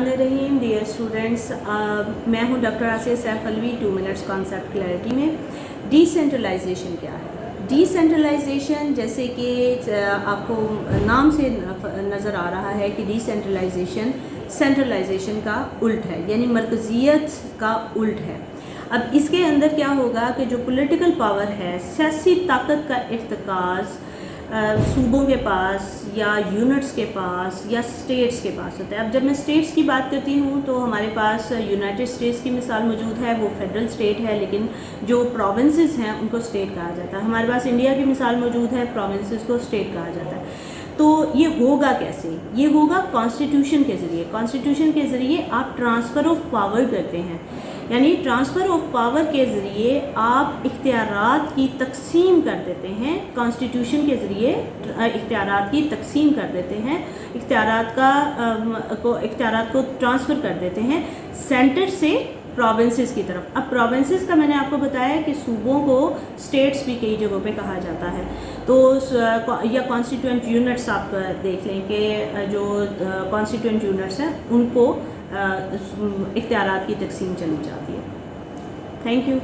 बिस्मिल्लाहिर्रहमानिर्रहीम। Dear students, मैं हूं doctor Asiya Saif Alvi. 2 minutes concept clarity में डिसेंट्रलाइजेशन क्या है। डिसेंट्रलाइजेशन जैसे कि आपको नाम से नज़र आ रहा है कि डिसेंट्रलाइजेशन सेंट्रलाइजेशन का उल्ट है, यानी मरकज़ियत का उल्ट है। अब इसके अंदर क्या होगा कि जो पॉलिटिकल पावर है, सियासी ताकत का इर्तिकाज़ सूबों के पास या यूनिट्स के पास या स्टेट्स के पास होता है। अब जब मैं स्टेट्स की बात करती हूँ तो हमारे पास यूनाइटेड स्टेट्स की मिसाल मौजूद है, वो फेडरल स्टेट है, लेकिन जो प्रोविंसेस हैं उनको स्टेट कहा जाता है। हमारे पास इंडिया की मिसाल मौजूद है, प्रोविंसेस को स्टेट कहा जाता है। तो ये होगा कैसे? ये होगा कॉन्स्टिट्यूशन के ज़रिए। कॉन्स्टिट्यूशन के ज़रिए आप ट्रांसफ़र ऑफ पावर करते हैं, यानी ट्रांसफ़र ऑफ पावर के ज़रिए आप इख्तियारात की तकसीम कर देते हैं। कॉन्स्टिट्यूशन के ज़रिए इख्तियारात की तकसीम कर देते हैं, इख्तियारात को ट्रांसफ़र कर देते हैं सेंटर से प्रोविंसेस की तरफ। अब प्रोविंसेस का मैंने आपको बताया कि सूबों को स्टेट्स भी कई जगहों पे कहा जाता है। तो या कॉन्स्टिट्यूएंट यूनिट्स आप देख लें कि जो कॉन्स्टिट्यूएंट यूनिट्स हैं उनको इख्तियारात की तकसीम चली जाती है। Thank you.